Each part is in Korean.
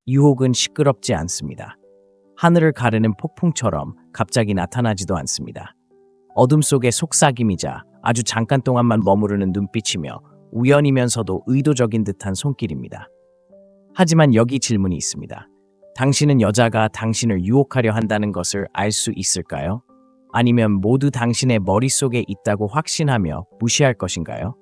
유혹은 시끄럽지 않습니다. 하늘을 가르는 폭풍처럼 갑자기 나타나지도 않습니다. 어둠 속의 속삭임이자 아주 잠깐 동안만 머무르는 눈빛이며 우연이면서도 의도적인 듯한 손길입니다. 하지만 여기 질문이 있습니다. 당신은 여자가 당신을 유혹하려 한다는 것을 알 수 있을까요? 아니면 모두 당신의 머릿속에 있다고 확신하며 무시할 것인가요?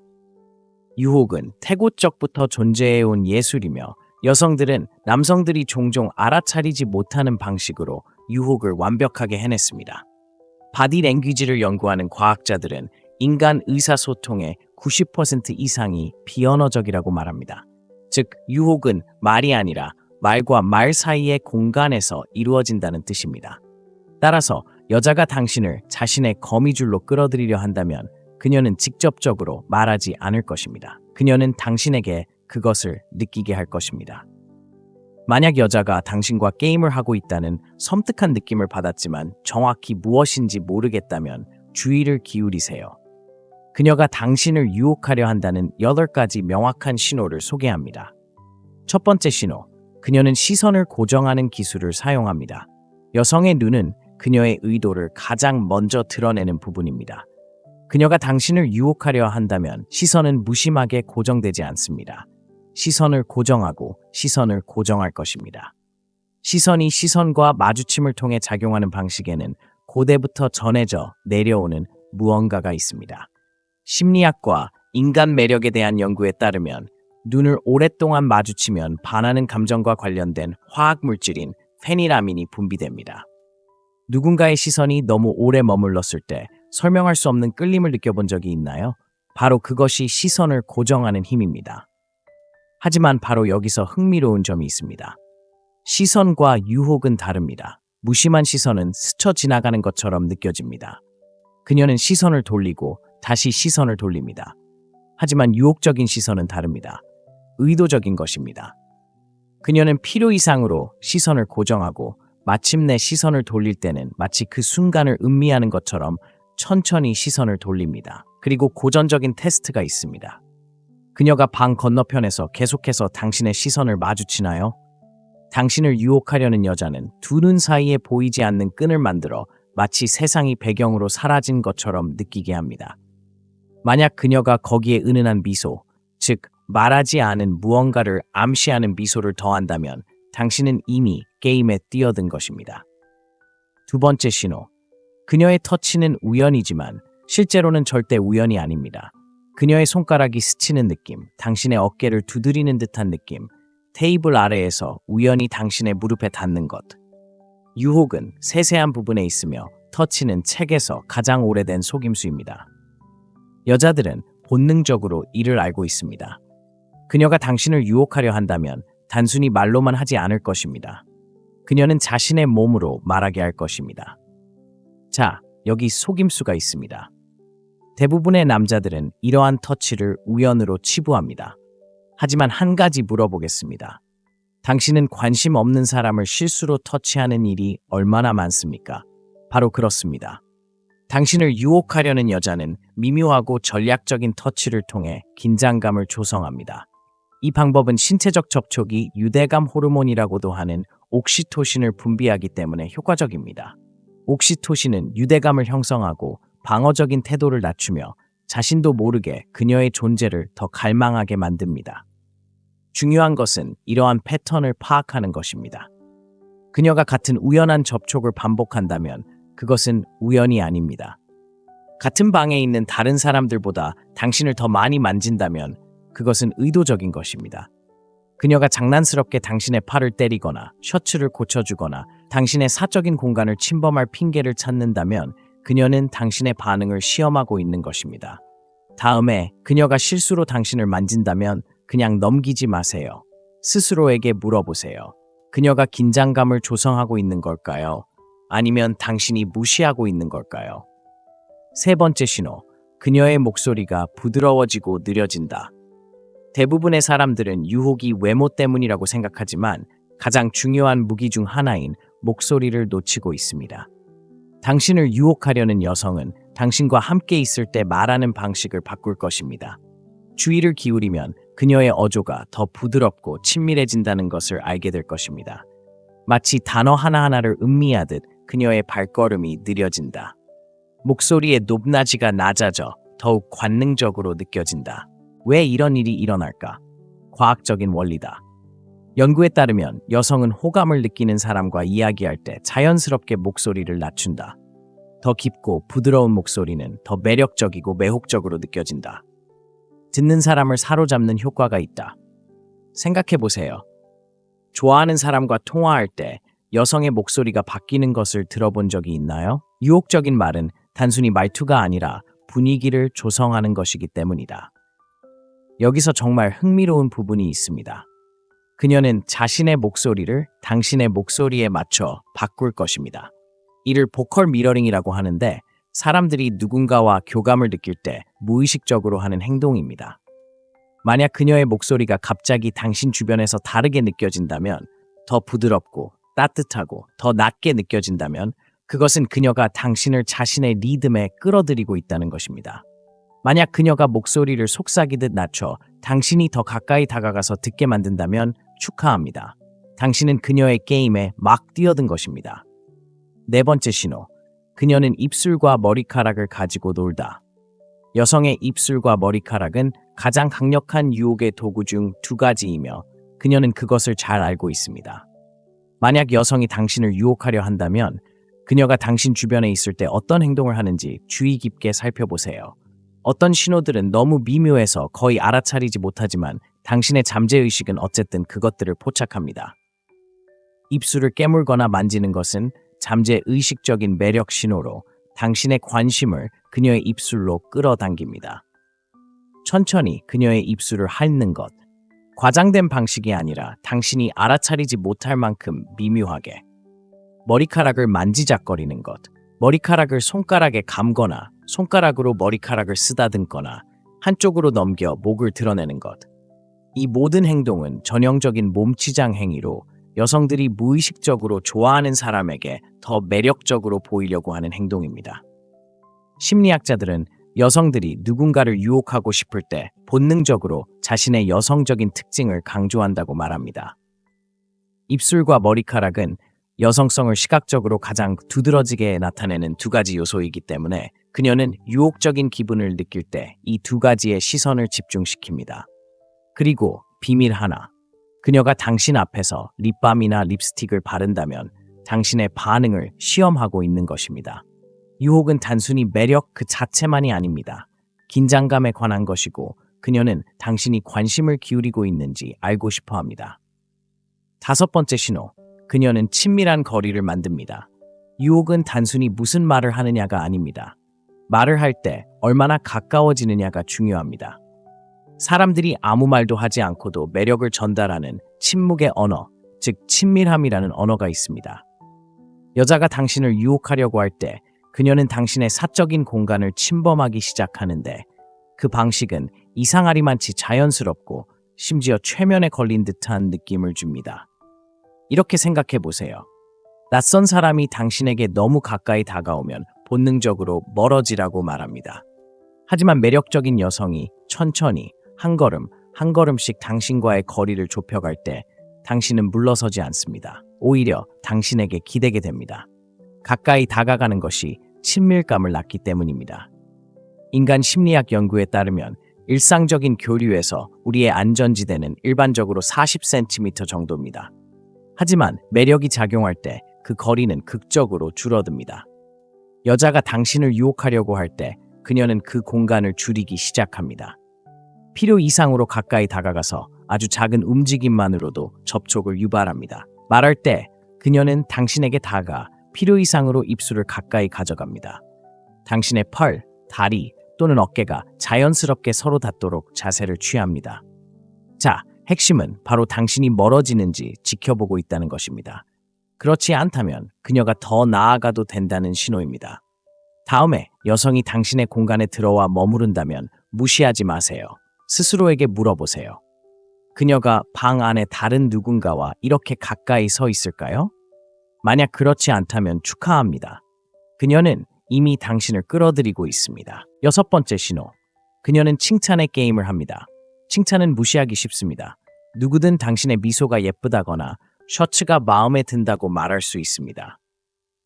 유혹은 태고적부터 존재해온 예술이며 여성들은 남성들이 종종 알아차리지 못하는 방식으로 유혹을 완벽하게 해냈습니다. 바디 랭귀지를 연구하는 과학자들은 인간 의사소통의 90% 이상이 비언어적이라고 말합니다. 즉, 유혹은 말이 아니라 말과 말 사이의 공간에서 이루어진다는 뜻입니다. 따라서 여자가 당신을 자신의 거미줄로 끌어들이려 한다면 그녀는 직접적으로 말하지 않을 것입니다. 그녀는 당신에게 그것을 느끼게 할 것입니다. 만약 여자가 당신과 게임을 하고 있다는 섬뜩한 느낌을 받았지만 정확히 무엇인지 모르겠다면 주의를 기울이세요. 그녀가 당신을 유혹하려 한다는 8가지 명확한 신호를 소개합니다. 첫 번째 신호, 그녀는 시선을 고정하는 기술을 사용합니다. 여성의 눈은 그녀의 의도를 가장 먼저 드러내는 부분입니다. 그녀가 당신을 유혹하려 한다면 시선은 무심하게 고정되지 않습니다. 시선을 고정하고 시선을 고정할 것입니다. 시선이 시선과 마주침을 통해 작용하는 방식에는 고대부터 전해져 내려오는 무언가가 있습니다. 심리학과 인간 매력에 대한 연구에 따르면 눈을 오랫동안 마주치면 반하는 감정과 관련된 화학물질인 페니라민이 분비됩니다. 누군가의 시선이 너무 오래 머물렀을 때 설명할 수 없는 끌림을 느껴본 적이 있나요? 바로 그것이 시선을 고정하는 힘입니다. 하지만 바로 여기서 흥미로운 점이 있습니다. 시선과 유혹은 다릅니다. 무심한 시선은 스쳐 지나가는 것처럼 느껴집니다. 그녀는 시선을 돌리고 다시 시선을 돌립니다. 하지만 유혹적인 시선은 다릅니다. 의도적인 것입니다. 그녀는 필요 이상으로 시선을 고정하고 마침내 시선을 돌릴 때는 마치 그 순간을 음미하는 것처럼 천천히 시선을 돌립니다. 그리고 고전적인 테스트가 있습니다. 그녀가 방 건너편에서 계속해서 당신의 시선을 마주치나요? 당신을 유혹하려는 여자는 두 눈 사이에 보이지 않는 끈을 만들어 마치 세상이 배경으로 사라진 것처럼 느끼게 합니다. 만약 그녀가 거기에 은은한 미소, 즉 말하지 않은 무언가를 암시하는 미소를 더한다면 당신은 이미 게임에 뛰어든 것입니다. 두 번째 신호. 그녀의 터치는 우연이지만 실제로는 절대 우연이 아닙니다. 그녀의 손가락이 스치는 느낌, 당신의 어깨를 두드리는 듯한 느낌, 테이블 아래에서 우연히 당신의 무릎에 닿는 것. 유혹은 세세한 부분에 있으며 터치는 책에서 가장 오래된 속임수입니다. 여자들은 본능적으로 이를 알고 있습니다. 그녀가 당신을 유혹하려 한다면 단순히 말로만 하지 않을 것입니다. 그녀는 자신의 몸으로 말하게 할 것입니다. 자, 여기 속임수가 있습니다. 대부분의 남자들은 이러한 터치를 우연으로 치부합니다. 하지만 한 가지 물어보겠습니다. 당신은 관심 없는 사람을 실수로 터치하는 일이 얼마나 많습니까? 바로 그렇습니다. 당신을 유혹하려는 여자는 미묘하고 전략적인 터치를 통해 긴장감을 조성합니다. 이 방법은 신체적 접촉이 유대감 호르몬이라고도 하는 옥시토신을 분비하기 때문에 효과적입니다. 옥시토신은 유대감을 형성하고 방어적인 태도를 낮추며 자신도 모르게 그녀의 존재를 더 갈망하게 만듭니다. 중요한 것은 이러한 패턴을 파악하는 것입니다. 그녀가 같은 우연한 접촉을 반복한다면 그것은 우연이 아닙니다. 같은 방에 있는 다른 사람들보다 당신을 더 많이 만진다면 그것은 의도적인 것입니다. 그녀가 장난스럽게 당신의 팔을 때리거나 셔츠를 고쳐주거나 당신의 사적인 공간을 침범할 핑계를 찾는다면 그녀는 당신의 반응을 시험하고 있는 것입니다. 다음에 그녀가 실수로 당신을 만진다면 그냥 넘기지 마세요. 스스로에게 물어보세요. 그녀가 긴장감을 조성하고 있는 걸까요? 아니면 당신이 무시하고 있는 걸까요? 세 번째 신호, 그녀의 목소리가 부드러워지고 느려진다. 대부분의 사람들은 유혹이 외모 때문이라고 생각하지만 가장 중요한 무기 중 하나인 목소리를 놓치고 있습니다. 당신을 유혹하려는 여성은 당신과 함께 있을 때 말하는 방식을 바꿀 것입니다. 주의를 기울이면 그녀의 어조가 더 부드럽고 친밀해진다는 것을 알게 될 것입니다. 마치 단어 하나하나를 음미하듯 그녀의 발걸음이 느려진다. 목소리의 높낮이가 낮아져 더욱 관능적으로 느껴진다. 왜 이런 일이 일어날까? 과학적인 원리다. 연구에 따르면 여성은 호감을 느끼는 사람과 이야기할 때 자연스럽게 목소리를 낮춘다. 더 깊고 부드러운 목소리는 더 매력적이고 매혹적으로 느껴진다. 듣는 사람을 사로잡는 효과가 있다. 생각해 보세요. 좋아하는 사람과 통화할 때 여성의 목소리가 바뀌는 것을 들어본 적이 있나요? 유혹적인 말은 단순히 말투가 아니라 분위기를 조성하는 것이기 때문이다. 여기서 정말 흥미로운 부분이 있습니다. 그녀는 자신의 목소리를 당신의 목소리에 맞춰 바꿀 것입니다. 이를 보컬 미러링이라고 하는데 사람들이 누군가와 교감을 느낄 때 무의식적으로 하는 행동입니다. 만약 그녀의 목소리가 갑자기 당신 주변에서 다르게 느껴진다면, 더 부드럽고 따뜻하고 더 낮게 느껴진다면 그것은 그녀가 당신을 자신의 리듬에 끌어들이고 있다는 것입니다. 만약 그녀가 목소리를 속삭이듯 낮춰 당신이 더 가까이 다가가서 듣게 만든다면 축하합니다. 당신은 그녀의 게임에 막 뛰어든 것입니다. 네 번째 신호. 그녀는 입술과 머리카락을 가지고 놀다. 여성의 입술과 머리카락은 가장 강력한 유혹의 도구 중 두 가지이며 그녀는 그것을 잘 알고 있습니다. 만약 여성이 당신을 유혹하려 한다면 그녀가 당신 주변에 있을 때 어떤 행동을 하는지 주의 깊게 살펴보세요. 어떤 신호들은 너무 미묘해서 거의 알아차리지 못하지만 당신의 잠재의식은 어쨌든 그것들을 포착합니다. 입술을 깨물거나 만지는 것은 잠재의식적인 매력 신호로 당신의 관심을 그녀의 입술로 끌어당깁니다. 천천히 그녀의 입술을 핥는 것. 과장된 방식이 아니라 당신이 알아차리지 못할 만큼 미묘하게. 머리카락을 만지작거리는 것. 머리카락을 손가락에 감거나 손가락으로 머리카락을 쓰다듬거나 한쪽으로 넘겨 목을 드러내는 것. 이 모든 행동은 전형적인 몸치장 행위로 여성들이 무의식적으로 좋아하는 사람에게 더 매력적으로 보이려고 하는 행동입니다. 심리학자들은 여성들이 누군가를 유혹하고 싶을 때 본능적으로 자신의 여성적인 특징을 강조한다고 말합니다. 입술과 머리카락은 여성성을 시각적으로 가장 두드러지게 나타내는 두 가지 요소이기 때문에 그녀는 유혹적인 기분을 느낄 때 이 두 가지의 시선을 집중시킵니다. 그리고 비밀 하나. 그녀가 당신 앞에서 립밤이나 립스틱을 바른다면 당신의 반응을 시험하고 있는 것입니다. 유혹은 단순히 매력 그 자체만이 아닙니다. 긴장감에 관한 것이고 그녀는 당신이 관심을 기울이고 있는지 알고 싶어 합니다. 다섯 번째 신호. 그녀는 친밀한 거리를 만듭니다. 유혹은 단순히 무슨 말을 하느냐가 아닙니다. 말을 할 때 얼마나 가까워지느냐가 중요합니다. 사람들이 아무 말도 하지 않고도 매력을 전달하는 침묵의 언어, 즉 친밀함이라는 언어가 있습니다. 여자가 당신을 유혹하려고 할 때 그녀는 당신의 사적인 공간을 침범하기 시작하는데 그 방식은 이상하리만치 자연스럽고 심지어 최면에 걸린 듯한 느낌을 줍니다. 이렇게 생각해 보세요. 낯선 사람이 당신에게 너무 가까이 다가오면 본능적으로 멀어지라고 말합니다. 하지만 매력적인 여성이 천천히 한 걸음 한 걸음씩 당신과의 거리를 좁혀갈 때 당신은 물러서지 않습니다. 오히려 당신에게 기대게 됩니다. 가까이 다가가는 것이 친밀감을 낳기 때문입니다. 인간 심리학 연구에 따르면 일상적인 교류에서 우리의 안전지대는 일반적으로 40cm 정도입니다. 하지만 매력이 작용할 때 그 거리는 극적으로 줄어듭니다. 여자가 당신을 유혹하려고 할 때 그녀는 그 공간을 줄이기 시작합니다. 필요 이상으로 가까이 다가가서 아주 작은 움직임만으로도 접촉을 유발합니다. 말할 때 그녀는 당신에게 다가 필요 이상으로 입술을 가까이 가져갑니다. 당신의 펄, 다리 또는 어깨가 자연스럽게 서로 닿도록 자세를 취합니다. 자, 핵심은 바로 당신이 멀어지는지 지켜보고 있다는 것입니다. 그렇지 않다면 그녀가 더 나아가도 된다는 신호입니다. 다음에 여성이 당신의 공간에 들어와 머무른다면 무시하지 마세요. 스스로에게 물어보세요. 그녀가 방 안에 다른 누군가와 이렇게 가까이 서 있을까요? 만약 그렇지 않다면 축하합니다. 그녀는 이미 당신을 끌어들이고 있습니다. 여섯 번째 신호. 그녀는 칭찬의 게임을 합니다. 칭찬은 무시하기 쉽습니다. 누구든 당신의 미소가 예쁘다거나 셔츠가 마음에 든다고 말할 수 있습니다.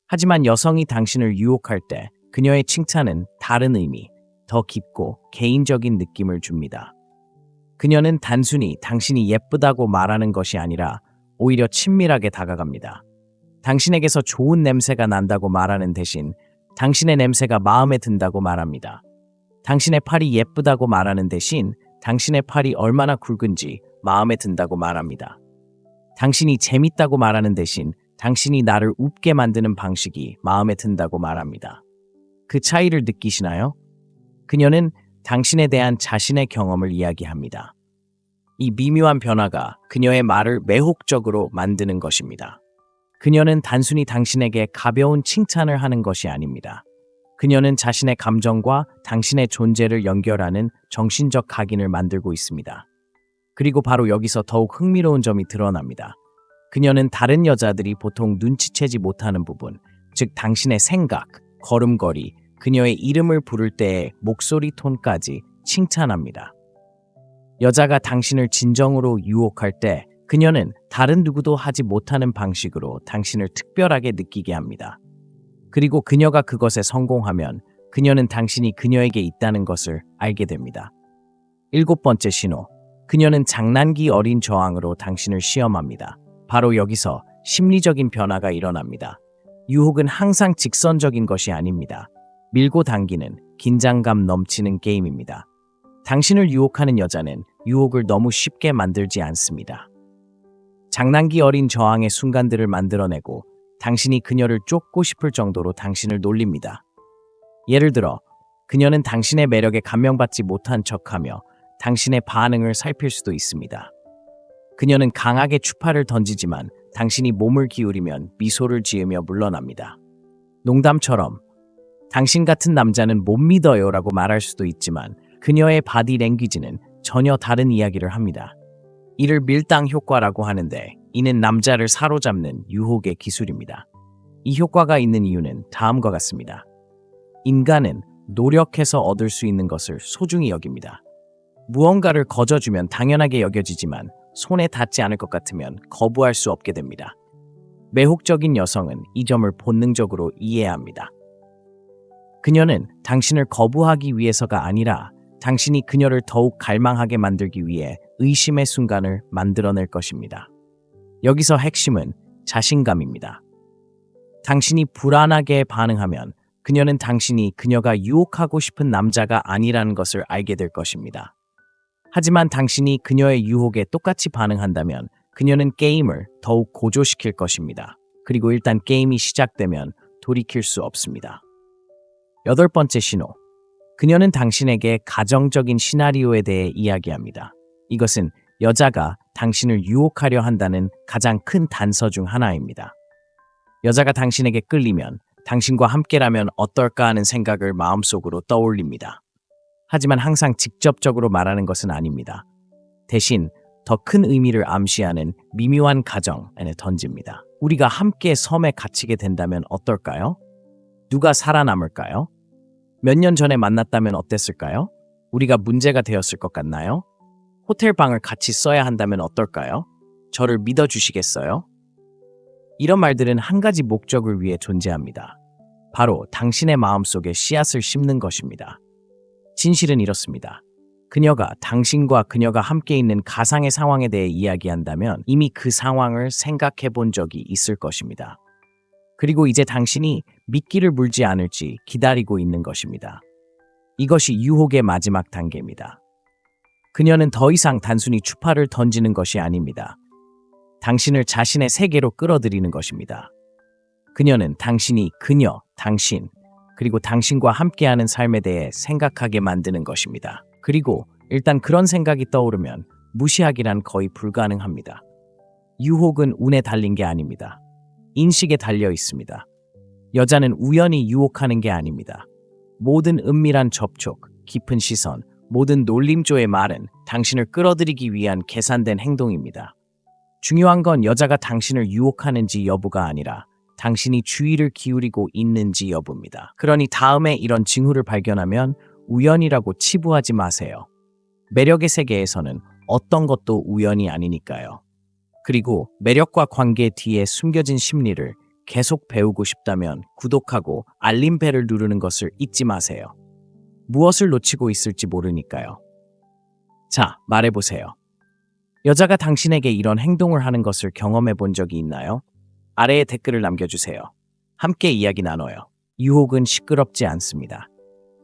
하지만 여성이 당신을 유혹할 때 그녀의 칭찬은 다른 의미, 더 깊고 개인적인 느낌을 줍니다. 그녀는 단순히 당신이 예쁘다고 말하는 것이 아니라 오히려 친밀하게 다가갑니다. 당신에게서 좋은 냄새가 난다고 말하는 대신 당신의 냄새가 마음에 든다고 말합니다. 당신의 팔이 예쁘다고 말하는 대신 당신의 팔이 얼마나 굵은지 마음에 든다고 말합니다. 당신이 재밌다고 말하는 대신 당신이 나를 웃게 만드는 방식이 마음에 든다고 말합니다. 그 차이를 느끼시나요? 그녀는 당신에 대한 자신의 경험을 이야기합니다. 이 미묘한 변화가 그녀의 말을 매혹적으로 만드는 것입니다. 그녀는 단순히 당신에게 가벼운 칭찬을 하는 것이 아닙니다. 그녀는 자신의 감정과 당신의 존재를 연결하는 정신적 각인을 만들고 있습니다. 그리고 바로 여기서 더욱 흥미로운 점이 드러납니다. 그녀는 다른 여자들이 보통 눈치채지 못하는 부분, 즉 당신의 생각, 걸음걸이, 그녀의 이름을 부를 때의 목소리 톤까지 칭찬합니다. 여자가 당신을 진정으로 유혹할 때 그녀는 다른 누구도 하지 못하는 방식으로 당신을 특별하게 느끼게 합니다. 그리고 그녀가 그것에 성공하면 그녀는 당신이 그녀에게 있다는 것을 알게 됩니다. 7번째 신호. 그녀는 장난기 어린 저항으로 당신을 시험합니다. 바로 여기서 심리적인 변화가 일어납니다. 유혹은 항상 직선적인 것이 아닙니다. 밀고 당기는 긴장감 넘치는 게임입니다. 당신을 유혹하는 여자는 유혹을 너무 쉽게 만들지 않습니다. 장난기 어린 저항의 순간들을 만들어내고 당신이 그녀를 쫓고 싶을 정도로 당신을 놀립니다. 예를 들어, 그녀는 당신의 매력에 감명받지 못한 척하며 당신의 반응을 살필 수도 있습니다. 그녀는 강하게 추파를 던지지만 당신이 몸을 기울이면 미소를 지으며 물러납니다. 농담처럼 당신 같은 남자는 못 믿어요 라고 말할 수도 있지만 그녀의 바디 랭귀지는 전혀 다른 이야기를 합니다. 이를 밀당 효과라고 하는데 이는 남자를 사로잡는 유혹의 기술입니다. 이 효과가 있는 이유는 다음과 같습니다. 인간은 노력해서 얻을 수 있는 것을 소중히 여깁니다. 무언가를 거저주면 당연하게 여겨지지만 손에 닿지 않을 것 같으면 거부할 수 없게 됩니다. 매혹적인 여성은 이 점을 본능적으로 이해합니다. 그녀는 당신을 거부하기 위해서가 아니라 당신이 그녀를 더욱 갈망하게 만들기 위해 의심의 순간을 만들어낼 것입니다. 여기서 핵심은 자신감입니다. 당신이 불안하게 반응하면 그녀는 당신이 그녀가 유혹하고 싶은 남자가 아니라는 것을 알게 될 것입니다. 하지만 당신이 그녀의 유혹에 똑같이 반응한다면 그녀는 게임을 더욱 고조시킬 것입니다. 그리고 일단 게임이 시작되면 돌이킬 수 없습니다. 8번째 신호. 그녀는 당신에게 가정적인 시나리오에 대해 이야기합니다. 이것은 여자가 당신을 유혹하려 한다는 가장 큰 단서 중 하나입니다. 여자가 당신에게 끌리면 당신과 함께라면 어떨까 하는 생각을 마음속으로 떠올립니다. 하지만 항상 직접적으로 말하는 것은 아닙니다. 대신 더 큰 의미를 암시하는 미묘한 가정에 던집니다. 우리가 함께 섬에 갇히게 된다면 어떨까요? 누가 살아남을까요? 몇 년 전에 만났다면 어땠을까요? 우리가 문제가 되었을 것 같나요? 호텔 방을 같이 써야 한다면 어떨까요? 저를 믿어주시겠어요? 이런 말들은 한 가지 목적을 위해 존재합니다. 바로 당신의 마음속에 씨앗을 심는 것입니다. 진실은 이렇습니다. 그녀가 당신과 그녀가 함께 있는 가상의 상황에 대해 이야기한다면 이미 그 상황을 생각해 본 적이 있을 것입니다. 그리고 이제 당신이 미끼를 물지 않을지 기다리고 있는 것입니다. 이것이 유혹의 마지막 단계입니다. 그녀는 더 이상 단순히 추파를 던지는 것이 아닙니다. 당신을 자신의 세계로 끌어들이는 것입니다. 그녀는 당신이 그녀, 당신, 그리고 당신과 함께하는 삶에 대해 생각하게 만드는 것입니다. 그리고 일단 그런 생각이 떠오르면 무시하기란 거의 불가능합니다. 유혹은 운에 달린 게 아닙니다. 인식에 달려 있습니다. 여자는 우연히 유혹하는 게 아닙니다. 모든 은밀한 접촉, 깊은 시선, 모든 놀림조의 말은 당신을 끌어들이기 위한 계산된 행동입니다. 중요한 건 여자가 당신을 유혹하는지 여부가 아니라 당신이 주의를 기울이고 있는지 여부입니다. 그러니 다음에 이런 징후를 발견하면 우연이라고 치부하지 마세요. 매력의 세계에서는 어떤 것도 우연이 아니니까요. 그리고 매력과 관계 뒤에 숨겨진 심리를 계속 배우고 싶다면 구독하고 알림벨을 누르는 것을 잊지 마세요. 무엇을 놓치고 있을지 모르니까요. 자, 말해보세요. 여자가 당신에게 이런 행동을 하는 것을 경험해 본 적이 있나요? 아래에 댓글을 남겨주세요. 함께 이야기 나눠요. 유혹은 시끄럽지 않습니다.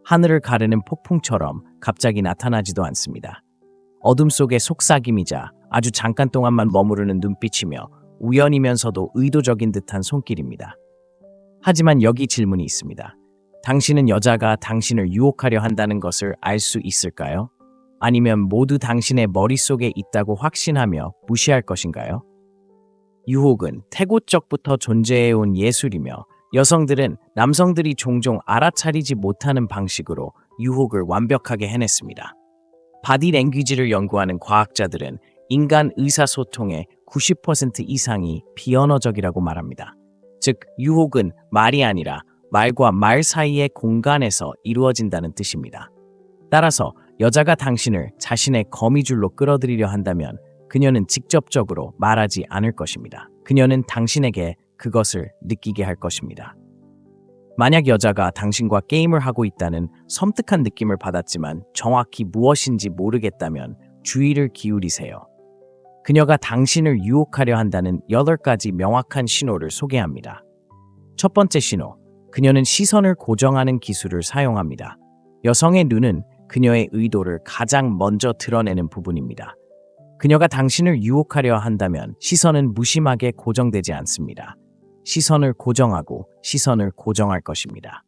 하늘을 가르는 폭풍처럼 갑자기 나타나지도 않습니다. 어둠 속의 속삭임이자 아주 잠깐 동안만 머무르는 눈빛이며 우연이면서도 의도적인 듯한 손길입니다. 하지만 여기 질문이 있습니다. 당신은 여자가 당신을 유혹하려 한다는 것을 알 수 있을까요? 아니면 모두 당신의 머릿속에 있다고 확신하며 무시할 것인가요? 유혹은 태고적부터 존재해온 예술이며 여성들은 남성들이 종종 알아차리지 못하는 방식으로 유혹을 완벽하게 해냈습니다. 바디 랭귀지를 연구하는 과학자들은 인간 의사소통의 90% 이상이 비언어적이라고 말합니다. 즉, 유혹은 말이 아니라 말과 말 사이의 공간에서 이루어진다는 뜻입니다. 따라서 여자가 당신을 자신의 거미줄로 끌어들이려 한다면 그녀는 직접적으로 말하지 않을 것입니다. 그녀는 당신에게 그것을 느끼게 할 것입니다. 만약 여자가 당신과 게임을 하고 있다는 섬뜩한 느낌을 받았지만 정확히 무엇인지 모르겠다면 주의를 기울이세요. 그녀가 당신을 유혹하려 한다는 8가지 명확한 신호를 소개합니다. 첫 번째 신호, 그녀는 시선을 고정하는 기술을 사용합니다. 여성의 눈은 그녀의 의도를 가장 먼저 드러내는 부분입니다. 그녀가 당신을 유혹하려 한다면 시선은 무심하게 고정되지 않습니다. 시선을 고정하고 시선을 고정할 것입니다.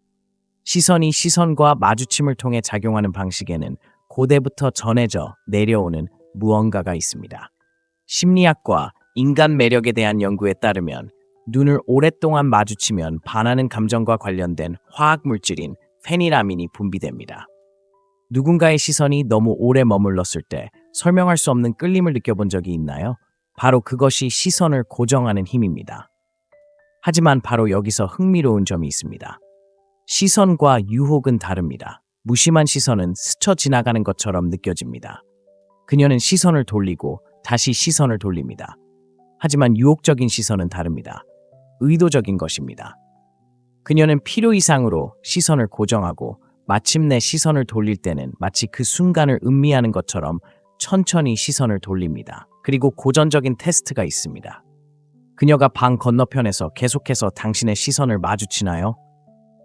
시선이 시선과 마주침을 통해 작용하는 방식에는 고대부터 전해져 내려오는 무언가가 있습니다. 심리학과 인간 매력에 대한 연구에 따르면 눈을 오랫동안 마주치면 반하는 감정과 관련된 화학물질인 페니라민이 분비됩니다. 누군가의 시선이 너무 오래 머물렀을 때 설명할 수 없는 끌림을 느껴본 적이 있나요? 바로 그것이 시선을 고정하는 힘입니다. 하지만 바로 여기서 흥미로운 점이 있습니다. 시선과 유혹은 다릅니다. 무심한 시선은 스쳐 지나가는 것처럼 느껴집니다. 그녀는 시선을 돌리고 다시 시선을 돌립니다. 하지만 유혹적인 시선은 다릅니다. 의도적인 것입니다. 그녀는 필요 이상으로 시선을 고정하고 마침내 시선을 돌릴 때는 마치 그 순간을 음미하는 것처럼 천천히 시선을 돌립니다. 그리고 고전적인 테스트가 있습니다. 그녀가 방 건너편에서 계속해서 당신의 시선을 마주치나요?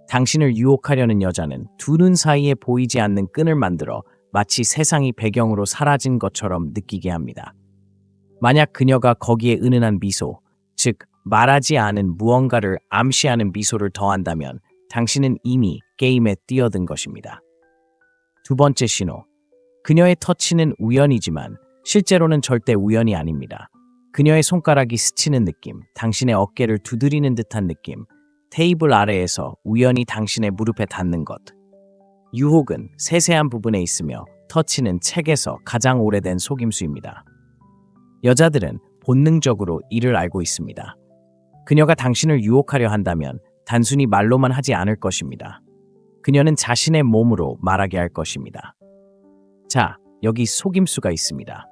당신을 유혹하려는 여자는 두 눈 사이에 보이지 않는 끈을 만들어 마치 세상이 배경으로 사라진 것처럼 느끼게 합니다. 만약 그녀가 거기에 은은한 미소, 즉 말하지 않은 무언가를 암시하는 미소를 더한다면 당신은 이미 게임에 뛰어든 것입니다. 두 번째 신호. 그녀의 터치는 우연이지만 실제로는 절대 우연이 아닙니다. 그녀의 손가락이 스치는 느낌, 당신의 어깨를 두드리는 듯한 느낌, 테이블 아래에서 우연히 당신의 무릎에 닿는 것. 유혹은 세세한 부분에 있으며 터치는 책에서 가장 오래된 속임수입니다. 여자들은 본능적으로 이를 알고 있습니다. 그녀가 당신을 유혹하려 한다면 단순히 말로만 하지 않을 것입니다. 그녀는 자신의 몸으로 말하게 할 것입니다. 자, 여기 속임수가 있습니다.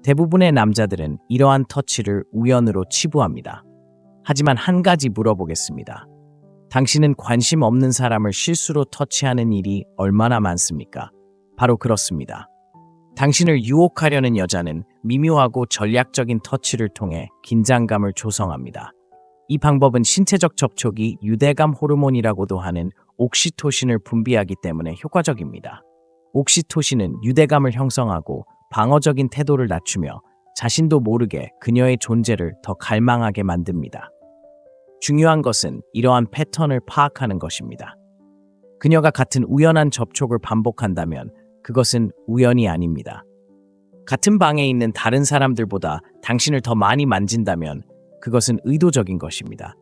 대부분의 남자들은 이러한 터치를 우연으로 치부합니다. 하지만 한 가지 물어보겠습니다. 당신은 관심 없는 사람을 실수로 터치하는 일이 얼마나 많습니까? 바로 그렇습니다. 당신을 유혹하려는 여자는 미묘하고 전략적인 터치를 통해 긴장감을 조성합니다. 이 방법은 신체적 접촉이 유대감 호르몬이라고도 하는 옥시토신을 분비하기 때문에 효과적입니다. 옥시토신은 유대감을 형성하고 방어적인 태도를 낮추며 자신도 모르게 그녀의 존재를 더 갈망하게 만듭니다. 중요한 것은 이러한 패턴을 파악하는 것입니다. 그녀가 같은 우연한 접촉을 반복한다면 그것은 우연이 아닙니다. 같은 방에 있는 다른 사람들보다 당신을 더 많이 만진다면 그것은 의도적인 것입니다.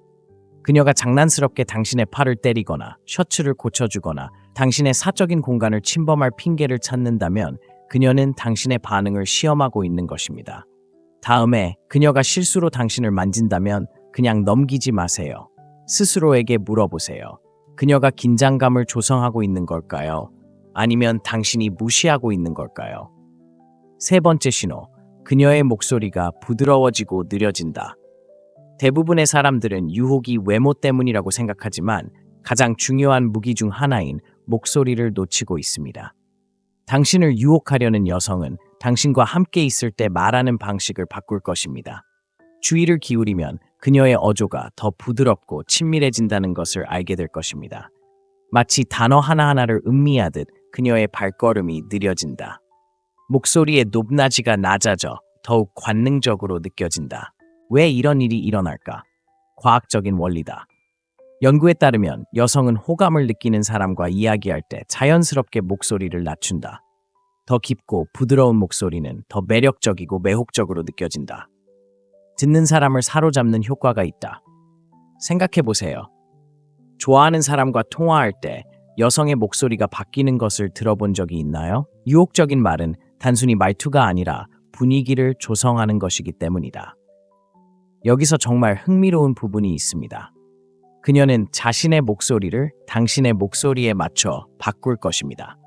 그녀가 장난스럽게 당신의 팔을 때리거나 셔츠를 고쳐주거나 당신의 사적인 공간을 침범할 핑계를 찾는다면 그녀는 당신의 반응을 시험하고 있는 것입니다. 다음에 그녀가 실수로 당신을 만진다면 그냥 넘기지 마세요. 스스로에게 물어보세요. 그녀가 긴장감을 조성하고 있는 걸까요? 아니면 당신이 무시하고 있는 걸까요? 세 번째 신호, 그녀의 목소리가 부드러워지고 느려진다. 대부분의 사람들은 유혹이 외모 때문이라고 생각하지만 가장 중요한 무기 중 하나인 목소리를 놓치고 있습니다. 당신을 유혹하려는 여성은 당신과 함께 있을 때 말하는 방식을 바꿀 것입니다. 주의를 기울이면 그녀의 어조가 더 부드럽고 친밀해진다는 것을 알게 될 것입니다. 마치 단어 하나하나를 음미하듯 그녀의 발걸음이 느려진다. 목소리의 높낮이가 낮아져 더욱 관능적으로 느껴진다. 왜 이런 일이 일어날까? 과학적인 원리다. 연구에 따르면 여성은 호감을 느끼는 사람과 이야기할 때 자연스럽게 목소리를 낮춘다. 더 깊고 부드러운 목소리는 더 매력적이고 매혹적으로 느껴진다. 듣는 사람을 사로잡는 효과가 있다. 생각해 보세요. 좋아하는 사람과 통화할 때 여성의 목소리가 바뀌는 것을 들어본 적이 있나요? 유혹적인 말은 단순히 말투가 아니라 분위기를 조성하는 것이기 때문이다. 여기서 정말 흥미로운 부분이 있습니다. 그녀는 자신의 목소리를 당신의 목소리에 맞춰 바꿀 것입니다.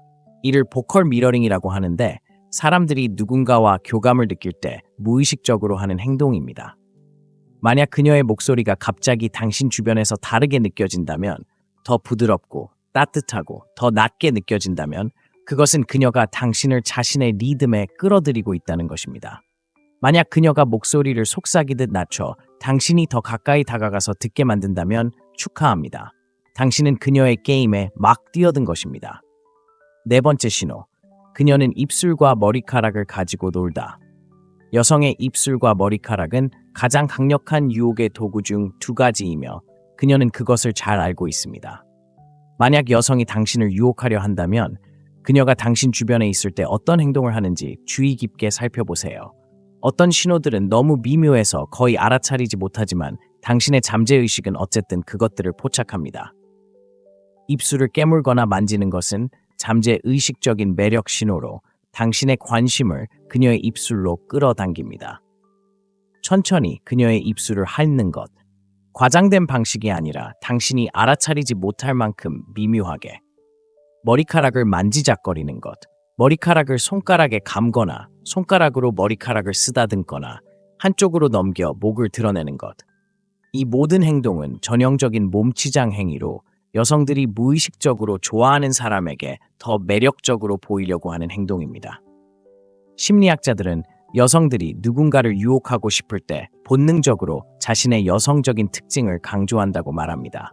이를 보컬 미러링이라고 하는데 사람들이 누군가와 교감을 느낄 때 무의식적으로 하는 행동입니다. 만약 그녀의 목소리가 갑자기 당신 주변에서 다르게 느껴진다면, 더 부드럽고 따뜻하고 더 낮게 느껴진다면 그것은 그녀가 당신을 자신의 리듬에 끌어들이고 있다는 것입니다. 만약 그녀가 목소리를 속삭이듯 낮춰 당신이 더 가까이 다가가서 듣게 만든다면 축하합니다. 당신은 그녀의 게임에 막 뛰어든 것입니다. 네 번째 신호, 그녀는 입술과 머리카락을 가지고 놀다. 여성의 입술과 머리카락은 가장 강력한 유혹의 도구 중 두 가지이며 그녀는 그것을 잘 알고 있습니다. 만약 여성이 당신을 유혹하려 한다면 그녀가 당신 주변에 있을 때 어떤 행동을 하는지 주의 깊게 살펴보세요. 어떤 신호들은 너무 미묘해서 거의 알아차리지 못하지만 당신의 잠재의식은 어쨌든 그것들을 포착합니다. 입술을 깨물거나 만지는 것은 잠재의식적인 매력 신호로 당신의 관심을 그녀의 입술로 끌어당깁니다. 천천히 그녀의 입술을 핥는 것, 과장된 방식이 아니라 당신이 알아차리지 못할 만큼 미묘하게. 머리카락을 만지작거리는 것, 머리카락을 손가락에 감거나 손가락으로 머리카락을 쓰다듬거나 한쪽으로 넘겨 목을 드러내는 것. 이 모든 행동은 전형적인 몸치장 행위로 여성들이 무의식적으로 좋아하는 사람에게 더 매력적으로 보이려고 하는 행동입니다. 심리학자들은 여성들이 누군가를 유혹하고 싶을 때 본능적으로 자신의 여성적인 특징을 강조한다고 말합니다.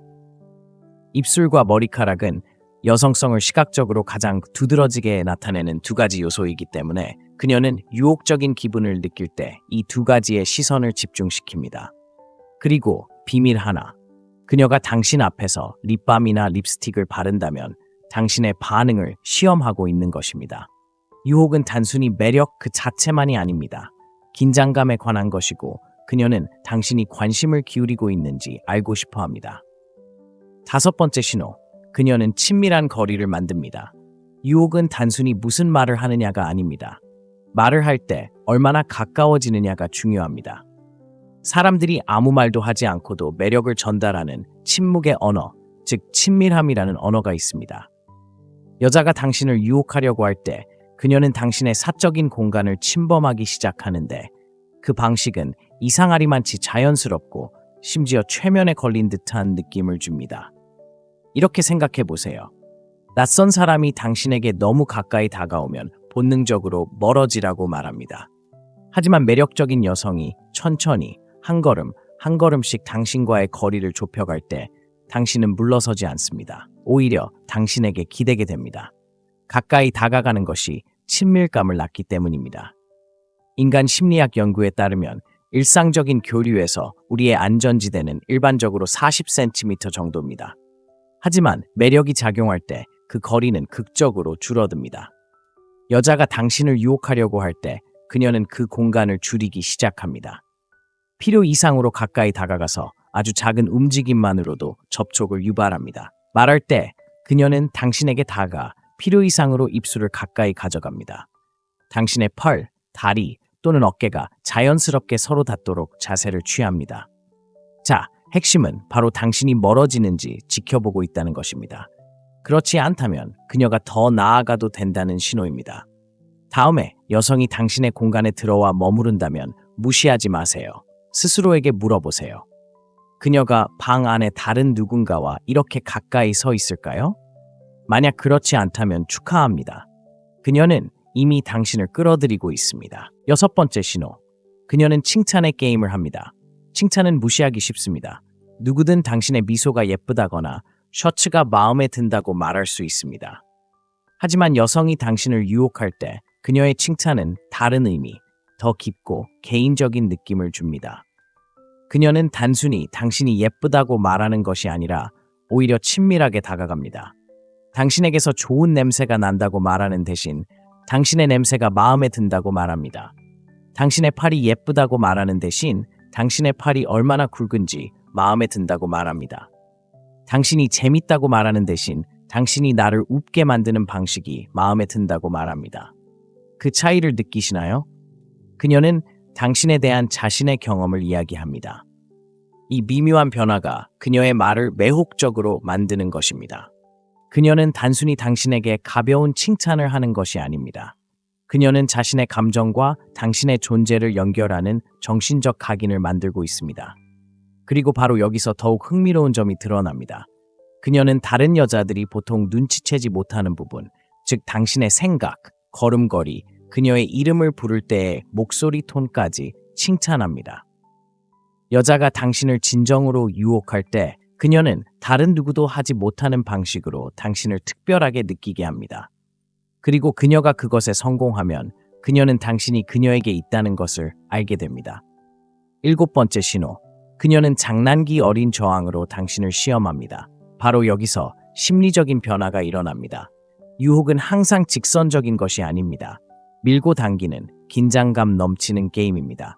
입술과 머리카락은 여성성을 시각적으로 가장 두드러지게 나타내는 두 가지 요소이기 때문에 그녀는 유혹적인 기분을 느낄 때 이 두 가지의 시선을 집중시킵니다. 그리고 비밀 하나, 그녀가 당신 앞에서 립밤이나 립스틱을 바른다면 당신의 반응을 시험하고 있는 것입니다. 유혹은 단순히 매력 그 자체만이 아닙니다. 긴장감에 관한 것이고 그녀는 당신이 관심을 기울이고 있는지 알고 싶어 합니다. 다섯 번째 신호, 그녀는 친밀한 거리를 만듭니다. 유혹은 단순히 무슨 말을 하느냐가 아닙니다. 말을 할 때 얼마나 가까워지느냐가 중요합니다. 사람들이 아무 말도 하지 않고도 매력을 전달하는 침묵의 언어, 즉 친밀함이라는 언어가 있습니다. 여자가 당신을 유혹하려고 할 때 그녀는 당신의 사적인 공간을 침범하기 시작하는데 그 방식은 이상하리만치 자연스럽고 심지어 최면에 걸린 듯한 느낌을 줍니다. 이렇게 생각해 보세요. 낯선 사람이 당신에게 너무 가까이 다가오면 본능적으로 멀어지라고 말합니다. 하지만 매력적인 여성이 천천히 한 걸음 한 걸음씩 당신과의 거리를 좁혀갈 때 당신은 물러서지 않습니다. 오히려 당신에게 기대게 됩니다. 가까이 다가가는 것이 친밀감을 낳기 때문입니다. 인간 심리학 연구에 따르면 일상적인 교류에서 우리의 안전지대는 일반적으로 40cm 정도입니다. 하지만 매력이 작용할 때 그 거리는 극적으로 줄어듭니다. 여자가 당신을 유혹하려고 할 때 그녀는 그 공간을 줄이기 시작합니다. 필요 이상으로 가까이 다가가서 아주 작은 움직임만으로도 접촉을 유발합니다. 말할 때 그녀는 당신에게 다가 필요 이상으로 입술을 가까이 가져갑니다. 당신의 펄, 다리 또는 어깨가 자연스럽게 서로 닿도록 자세를 취합니다. 자, 핵심은 바로 당신이 멀어지는지 지켜보고 있다는 것입니다. 그렇지 않다면 그녀가 더 나아가도 된다는 신호입니다. 다음에 여성이 당신의 공간에 들어와 머무른다면 무시하지 마세요. 스스로에게 물어보세요. 그녀가 방 안에 다른 누군가와 이렇게 가까이 서 있을까요? 만약 그렇지 않다면 축하합니다. 그녀는 이미 당신을 끌어들이고 있습니다. 여섯 번째 신호. 그녀는 칭찬의 게임을 합니다. 칭찬은 무시하기 쉽습니다. 누구든 당신의 미소가 예쁘다거나 셔츠가 마음에 든다고 말할 수 있습니다. 하지만 여성이 당신을 유혹할 때 그녀의 칭찬은 다른 의미, 더 깊고 개인적인 느낌을 줍니다. 그녀는 단순히 당신이 예쁘다고 말하는 것이 아니라 오히려 친밀하게 다가갑니다. 당신에게서 좋은 냄새가 난다고 말하는 대신 당신의 냄새가 마음에 든다고 말합니다. 당신의 팔이 예쁘다고 말하는 대신 당신의 팔이 얼마나 굵은지 마음에 든다고 말합니다. 당신이 재밌다고 말하는 대신 당신이 나를 웃게 만드는 방식이 마음에 든다고 말합니다. 그 차이를 느끼시나요? 그녀는 당신에 대한 자신의 경험을 이야기합니다. 이 미묘한 변화가 그녀의 말을 매혹적으로 만드는 것입니다. 그녀는 단순히 당신에게 가벼운 칭찬을 하는 것이 아닙니다. 그녀는 자신의 감정과 당신의 존재를 연결하는 정신적 각인을 만들고 있습니다. 그리고 바로 여기서 더욱 흥미로운 점이 드러납니다. 그녀는 다른 여자들이 보통 눈치채지 못하는 부분, 즉 당신의 생각, 걸음걸이, 그녀의 이름을 부를 때의 목소리 톤까지 칭찬합니다. 여자가 당신을 진정으로 유혹할 때 그녀는 다른 누구도 하지 못하는 방식으로 당신을 특별하게 느끼게 합니다. 그리고 그녀가 그것에 성공하면 그녀는 당신이 그녀에게 있다는 것을 알게 됩니다. 일곱 번째 신호. 그녀는 장난기 어린 저항으로 당신을 시험합니다. 바로 여기서 심리적인 변화가 일어납니다. 유혹은 항상 직선적인 것이 아닙니다. 밀고 당기는 긴장감 넘치는 게임입니다.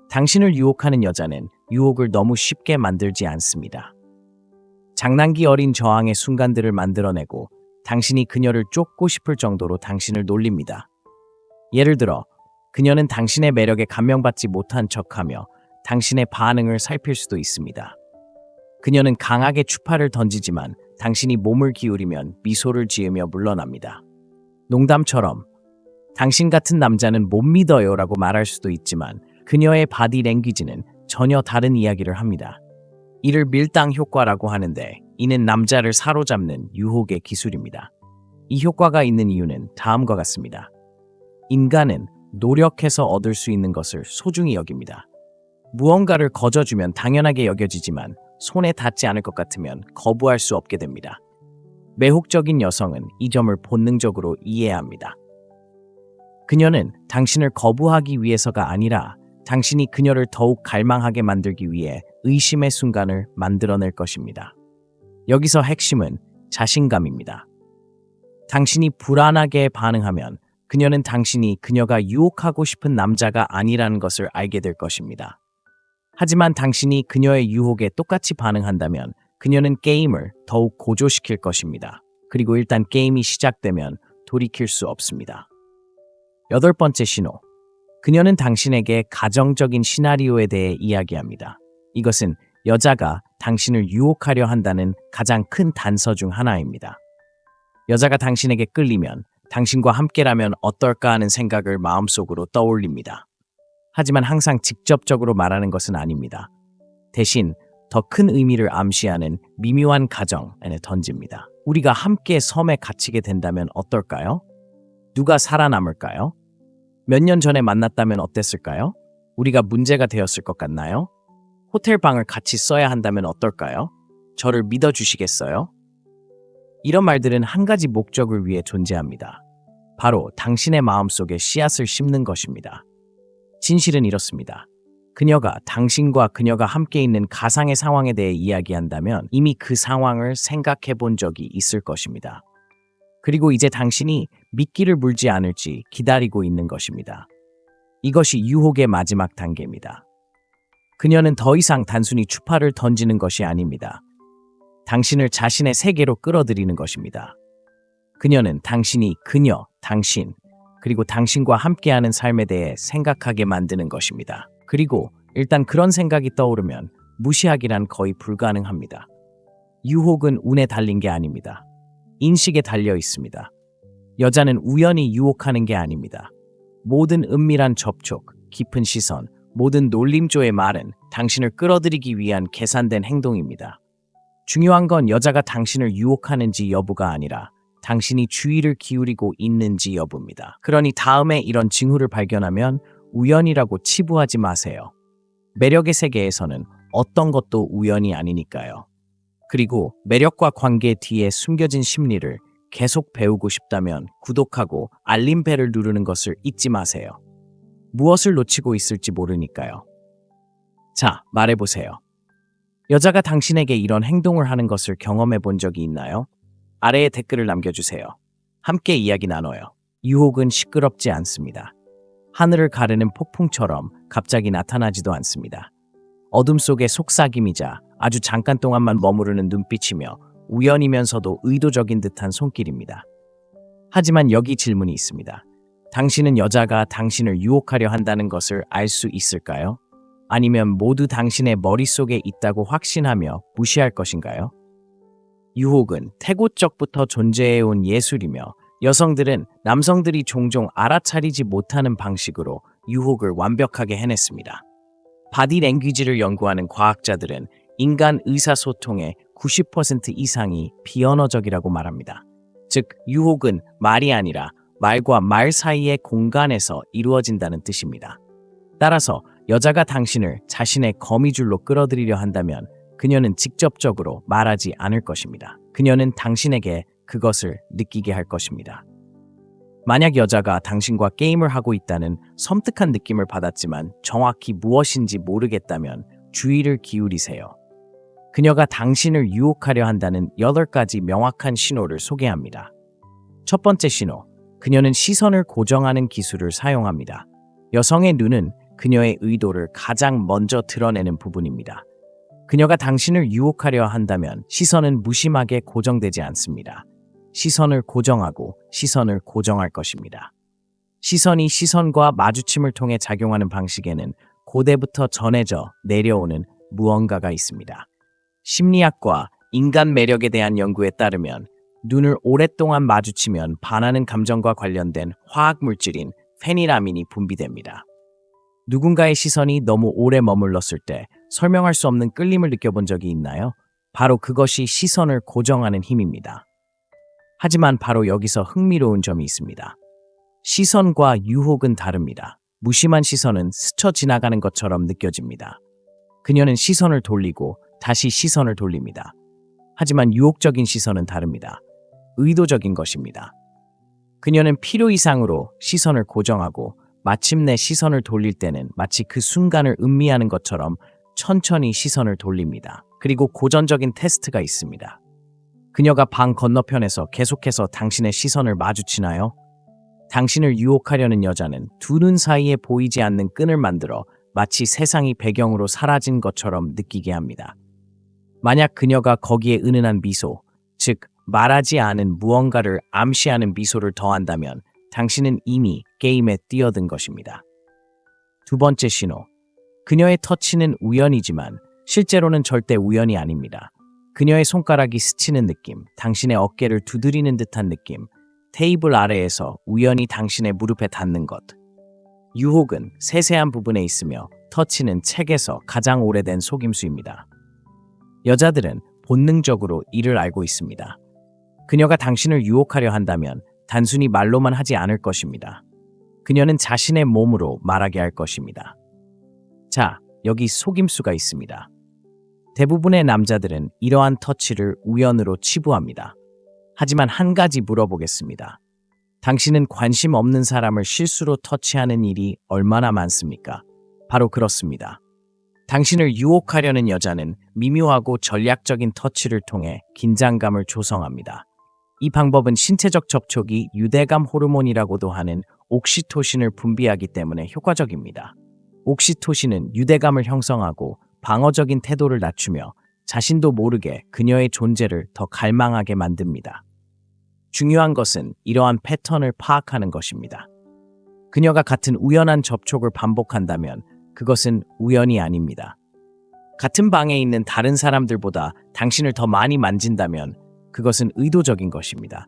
당신을 유혹하는 여자는 유혹을 너무 쉽게 만들지 않습니다. 장난기 어린 저항의 순간들을 만들어내고 당신이 그녀를 쫓고 싶을 정도로 당신을 놀립니다. 예를 들어, 그녀는 당신의 매력에 감명받지 못한 척하며 당신의 반응을 살필 수도 있습니다. 그녀는 강하게 추파를 던지지만 당신이 몸을 기울이면 미소를 지으며 물러납니다. 농담처럼 당신 같은 남자는 못 믿어요 라고 말할 수도 있지만 그녀의 바디 랭귀지는 전혀 다른 이야기를 합니다. 이를 밀당 효과라고 하는데 이는 남자를 사로잡는 유혹의 기술입니다. 이 효과가 있는 이유는 다음과 같습니다. 인간은 노력해서 얻을 수 있는 것을 소중히 여깁니다. 무언가를 거저주면 당연하게 여겨지지만 손에 닿지 않을 것 같으면 거부할 수 없게 됩니다. 매혹적인 여성은 이 점을 본능적으로 이해합니다. 그녀는 당신을 거부하기 위해서가 아니라 당신이 그녀를 더욱 갈망하게 만들기 위해 의심의 순간을 만들어낼 것입니다. 여기서 핵심은 자신감입니다. 당신이 불안하게 반응하면 그녀는 당신이 그녀가 유혹하고 싶은 남자가 아니라는 것을 알게 될 것입니다. 하지만 당신이 그녀의 유혹에 똑같이 반응한다면 그녀는 게임을 더욱 고조시킬 것입니다. 그리고 일단 게임이 시작되면 돌이킬 수 없습니다. 여덟 번째 신호. 그녀는 당신에게 가정적인 시나리오에 대해 이야기합니다. 이것은 여자가 당신을 유혹하려 한다는 가장 큰 단서 중 하나입니다. 여자가 당신에게 끌리면 당신과 함께라면 어떨까 하는 생각을 마음속으로 떠올립니다. 하지만 항상 직접적으로 말하는 것은 아닙니다. 대신 더 큰 의미를 암시하는 미묘한 가정에 던집니다. 우리가 함께 섬에 갇히게 된다면 어떨까요? 누가 살아남을까요? 몇 년 전에 만났다면 어땠을까요? 우리가 문제가 되었을 것 같나요? 호텔 방을 같이 써야 한다면 어떨까요? 저를 믿어주시겠어요? 이런 말들은 한 가지 목적을 위해 존재합니다. 바로 당신의 마음속에 씨앗을 심는 것입니다. 진실은 이렇습니다. 그녀가 당신과 그녀가 함께 있는 가상의 상황에 대해 이야기한다면 이미 그 상황을 생각해 본 적이 있을 것입니다. 그리고 이제 당신이 미끼를 물지 않을지 기다리고 있는 것입니다. 이것이 유혹의 마지막 단계입니다. 그녀는 더 이상 단순히 추파를 던지는 것이 아닙니다. 당신을 자신의 세계로 끌어들이는 것입니다. 그녀는 당신이 그녀, 당신, 그리고 당신과 함께하는 삶에 대해 생각하게 만드는 것입니다. 그리고 일단 그런 생각이 떠오르면 무시하기란 거의 불가능합니다. 유혹은 운에 달린 게 아닙니다. 인식에 달려 있습니다. 여자는 우연히 유혹하는 게 아닙니다. 모든 은밀한 접촉, 깊은 시선, 모든 놀림조의 말은 당신을 끌어들이기 위한 계산된 행동입니다. 중요한 건 여자가 당신을 유혹하는지 여부가 아니라 당신이 주의를 기울이고 있는지 여부입니다. 그러니 다음에 이런 징후를 발견하면 우연이라고 치부하지 마세요. 매력의 세계에서는 어떤 것도 우연이 아니니까요. 그리고 매력과 관계 뒤에 숨겨진 심리를 계속 배우고 싶다면 구독하고 알림벨을 누르는 것을 잊지 마세요. 무엇을 놓치고 있을지 모르니까요. 자, 말해보세요. 여자가 당신에게 이런 행동을 하는 것을 경험해 본 적이 있나요? 아래에 댓글을 남겨주세요. 함께 이야기 나눠요. 유혹은 시끄럽지 않습니다. 하늘을 가르는 폭풍처럼 갑자기 나타나지도 않습니다. 어둠 속의 속삭임이자 아주 잠깐 동안만 머무르는 눈빛이며 우연이면서도 의도적인 듯한 손길입니다. 하지만 여기 질문이 있습니다. 당신은 여자가 당신을 유혹하려 한다는 것을 알 수 있을까요? 아니면 모두 당신의 머릿속에 있다고 확신하며 무시할 것인가요? 유혹은 태고적부터 존재해온 예술이며 여성들은 남성들이 종종 알아차리지 못하는 방식으로 유혹을 완벽하게 해냈습니다. 바디 랭귀지를 연구하는 과학자들은 인간 의사소통의 90% 이상이 비언어적이라고 말합니다. 즉, 유혹은 말이 아니라 말과 말 사이의 공간에서 이루어진다는 뜻입니다. 따라서 여자가 당신을 자신의 거미줄로 끌어들이려 한다면 그녀는 직접적으로 말하지 않을 것입니다. 그녀는 당신에게 그것을 느끼게 할 것입니다. 만약 여자가 당신과 게임을 하고 있다는 섬뜩한 느낌을 받았지만 정확히 무엇인지 모르겠다면 주의를 기울이세요. 그녀가 당신을 유혹하려 한다는 8가지 명확한 신호를 소개합니다. 첫 번째 신호, 그녀는 시선을 고정하는 기술을 사용합니다. 여성의 눈은 그녀의 의도를 가장 먼저 드러내는 부분입니다. 그녀가 당신을 유혹하려 한다면 시선은 무심하게 고정되지 않습니다. 시선을 고정하고 시선을 고정할 것입니다. 시선이 시선과 마주침을 통해 작용하는 방식에는 고대부터 전해져 내려오는 무언가가 있습니다. 심리학과 인간 매력에 대한 연구에 따르면 눈을 오랫동안 마주치면 반하는 감정과 관련된 화학물질인 페니라민이 분비됩니다. 누군가의 시선이 너무 오래 머물렀을 때 설명할 수 없는 끌림을 느껴본 적이 있나요? 바로 그것이 시선을 고정하는 힘입니다. 하지만 바로 여기서 흥미로운 점이 있습니다. 시선과 유혹은 다릅니다. 무심한 시선은 스쳐 지나가는 것처럼 느껴집니다. 그녀는 시선을 돌리고 다시 시선을 돌립니다. 하지만 유혹적인 시선은 다릅니다. 의도적인 것입니다. 그녀는 필요 이상으로 시선을 고정하고 마침내 시선을 돌릴 때는 마치 그 순간을 음미하는 것처럼 천천히 시선을 돌립니다. 그리고 고전적인 테스트가 있습니다. 그녀가 방 건너편에서 계속해서 당신의 시선을 마주치나요? 당신을 유혹하려는 여자는 두 눈 사이에 보이지 않는 끈을 만들어 마치 세상이 배경으로 사라진 것처럼 느끼게 합니다. 만약 그녀가 거기에 은은한 미소, 즉 말하지 않은 무언가를 암시하는 미소를 더한다면 당신은 이미 게임에 뛰어든 것입니다. 두 번째 신호. 그녀의 터치는 우연이지만 실제로는 절대 우연이 아닙니다. 그녀의 손가락이 스치는 느낌, 당신의 어깨를 두드리는 듯한 느낌, 테이블 아래에서 우연히 당신의 무릎에 닿는 것. 유혹은 세세한 부분에 있으며 터치는 책에서 가장 오래된 속임수입니다. 여자들은 본능적으로 이를 알고 있습니다. 그녀가 당신을 유혹하려 한다면 단순히 말로만 하지 않을 것입니다. 그녀는 자신의 몸으로 말하게 할 것입니다. 자, 여기 속임수가 있습니다. 대부분의 남자들은 이러한 터치를 우연으로 치부합니다. 하지만 한 가지 물어보겠습니다. 당신은 관심 없는 사람을 실수로 터치하는 일이 얼마나 많습니까? 바로 그렇습니다. 당신을 유혹하려는 여자는 미묘하고 전략적인 터치를 통해 긴장감을 조성합니다. 이 방법은 신체적 접촉이 유대감 호르몬이라고도 하는 옥시토신을 분비하기 때문에 효과적입니다. 옥시토신은 유대감을 형성하고 방어적인 태도를 낮추며 자신도 모르게 그녀의 존재를 더 갈망하게 만듭니다. 중요한 것은 이러한 패턴을 파악하는 것입니다. 그녀가 같은 우연한 접촉을 반복한다면 그것은 우연이 아닙니다. 같은 방에 있는 다른 사람들보다 당신을 더 많이 만진다면 그것은 의도적인 것입니다.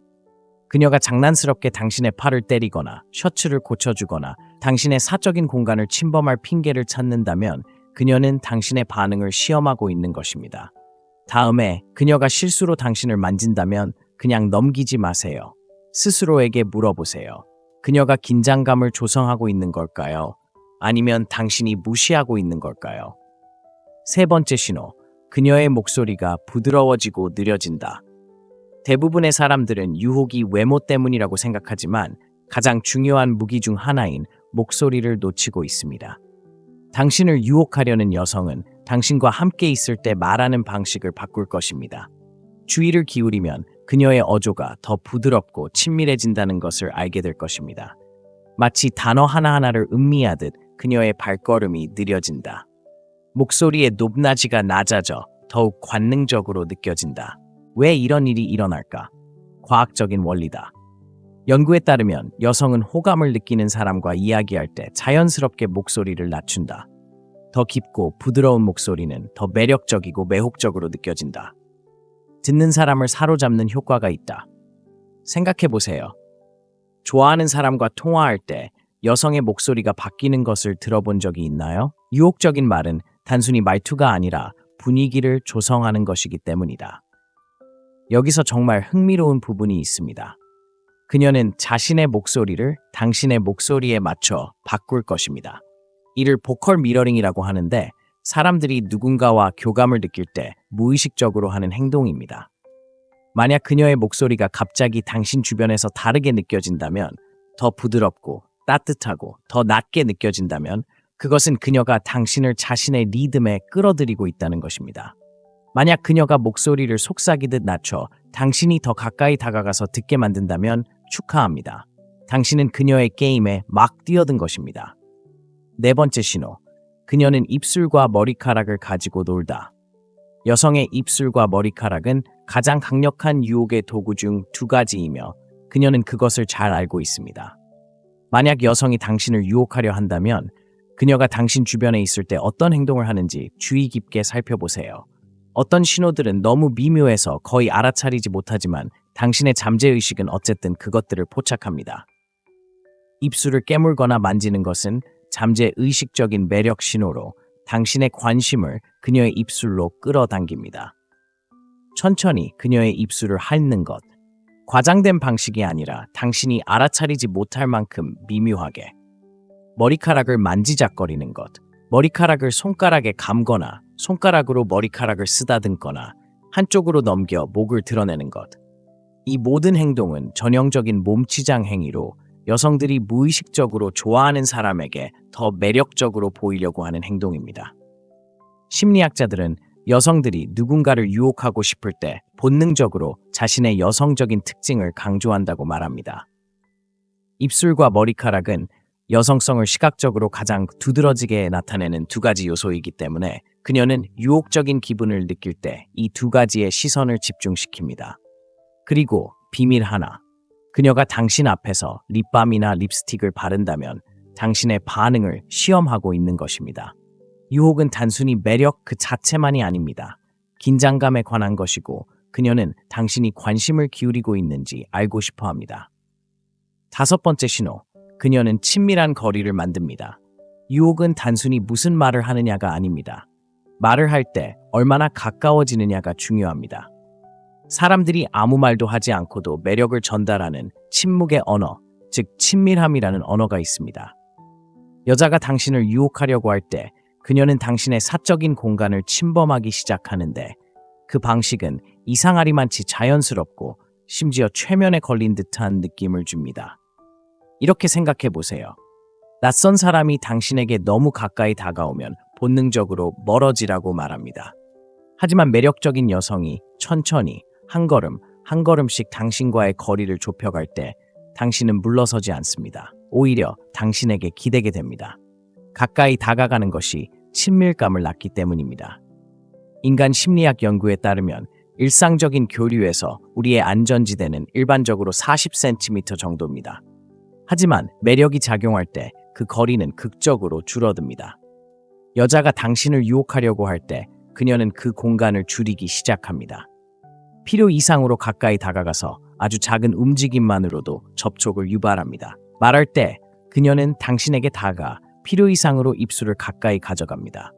그녀가 장난스럽게 당신의 팔을 때리거나 셔츠를 고쳐주거나 당신의 사적인 공간을 침범할 핑계를 찾는다면 그녀는 당신의 반응을 시험하고 있는 것입니다. 다음에 그녀가 실수로 당신을 만진다면 그냥 넘기지 마세요. 스스로에게 물어보세요. 그녀가 긴장감을 조성하고 있는 걸까요? 아니면 당신이 무시하고 있는 걸까요? 세 번째 신호, 그녀의 목소리가 부드러워지고 느려진다. 대부분의 사람들은 유혹이 외모 때문이라고 생각하지만 가장 중요한 무기 중 하나인 목소리를 놓치고 있습니다. 당신을 유혹하려는 여성은 당신과 함께 있을 때 말하는 방식을 바꿀 것입니다. 주의를 기울이면 그녀의 어조가 더 부드럽고 친밀해진다는 것을 알게 될 것입니다. 마치 단어 하나하나를 음미하듯 그녀의 발걸음이 느려진다. 목소리의 높낮이가 낮아져 더욱 관능적으로 느껴진다. 왜 이런 일이 일어날까? 과학적인 원리다. 연구에 따르면 여성은 호감을 느끼는 사람과 이야기할 때 자연스럽게 목소리를 낮춘다. 더 깊고 부드러운 목소리는 더 매력적이고 매혹적으로 느껴진다. 듣는 사람을 사로잡는 효과가 있다. 생각해 보세요. 좋아하는 사람과 통화할 때 여성의 목소리가 바뀌는 것을 들어본 적이 있나요? 유혹적인 말은 단순히 말투가 아니라 분위기를 조성하는 것이기 때문이다. 여기서 정말 흥미로운 부분이 있습니다. 그녀는 자신의 목소리를 당신의 목소리에 맞춰 바꿀 것입니다. 이를 보컬 미러링이라고 하는데 사람들이 누군가와 교감을 느낄 때 무의식적으로 하는 행동입니다. 만약 그녀의 목소리가 갑자기 당신 주변에서 다르게 느껴진다면, 더 부드럽고 따뜻하고 더 낮게 느껴진다면 그것은 그녀가 당신을 자신의 리듬에 끌어들이고 있다는 것입니다. 만약 그녀가 목소리를 속삭이듯 낮춰 당신이 더 가까이 다가가서 듣게 만든다면 축하합니다. 당신은 그녀의 게임에 막 뛰어든 것입니다. 네 번째 신호, 그녀는 입술과 머리카락을 가지고 놀다. 여성의 입술과 머리카락은 가장 강력한 유혹의 도구 중 두 가지이며 그녀는 그것을 잘 알고 있습니다. 만약 여성이 당신을 유혹하려 한다면 그녀가 당신 주변에 있을 때 어떤 행동을 하는지 주의 깊게 살펴보세요. 어떤 신호들은 너무 미묘해서 거의 알아차리지 못하지만 당신의 잠재의식은 어쨌든 그것들을 포착합니다. 입술을 깨물거나 만지는 것은 잠재의식적인 매력 신호로 당신의 관심을 그녀의 입술로 끌어당깁니다. 천천히 그녀의 입술을 핥는 것, 과장된 방식이 아니라 당신이 알아차리지 못할 만큼 미묘하게. 머리카락을 만지작거리는 것, 머리카락을 손가락에 감거나 손가락으로 머리카락을 쓰다듬거나 한쪽으로 넘겨 목을 드러내는 것. 이 모든 행동은 전형적인 몸치장 행위로 여성들이 무의식적으로 좋아하는 사람에게 더 매력적으로 보이려고 하는 행동입니다. 심리학자들은 여성들이 누군가를 유혹하고 싶을 때 본능적으로 자신의 여성적인 특징을 강조한다고 말합니다. 입술과 머리카락은 여성성을 시각적으로 가장 두드러지게 나타내는 두 가지 요소이기 때문에 그녀는 유혹적인 기분을 느낄 때 이 두 가지의 시선을 집중시킵니다. 그리고 비밀 하나, 그녀가 당신 앞에서 립밤이나 립스틱을 바른다면 당신의 반응을 시험하고 있는 것입니다. 유혹은 단순히 매력 그 자체만이 아닙니다. 긴장감에 관한 것이고 그녀는 당신이 관심을 기울이고 있는지 알고 싶어 합니다. 다섯 번째 신호, 그녀는 친밀한 거리를 만듭니다. 유혹은 단순히 무슨 말을 하느냐가 아닙니다. 말을 할 때 얼마나 가까워지느냐가 중요합니다. 사람들이 아무 말도 하지 않고도 매력을 전달하는 침묵의 언어, 즉 친밀함이라는 언어가 있습니다. 여자가 당신을 유혹하려고 할 때 그녀는 당신의 사적인 공간을 침범하기 시작하는데 그 방식은 이상하리만치 자연스럽고 심지어 최면에 걸린 듯한 느낌을 줍니다. 이렇게 생각해 보세요. 낯선 사람이 당신에게 너무 가까이 다가오면 본능적으로 멀어지라고 말합니다. 하지만 매력적인 여성이 천천히 한 걸음 한 걸음씩 당신과의 거리를 좁혀갈 때 당신은 물러서지 않습니다. 오히려 당신에게 기대게 됩니다. 가까이 다가가는 것이 친밀감을 낳기 때문입니다. 인간 심리학 연구에 따르면 일상적인 교류에서 우리의 안전지대는 일반적으로 40cm 정도입니다. 하지만 매력이 작용할 때 그 거리는 극적으로 줄어듭니다. 여자가 당신을 유혹하려고 할 때 그녀는 그 공간을 줄이기 시작합니다. 필요 이상으로 가까이 다가가서 아주 작은 움직임만으로도 접촉을 유발합니다. 말할 때 그녀는 당신에게 다가가 필요 이상으로 입술을 가까이 가져갑니다.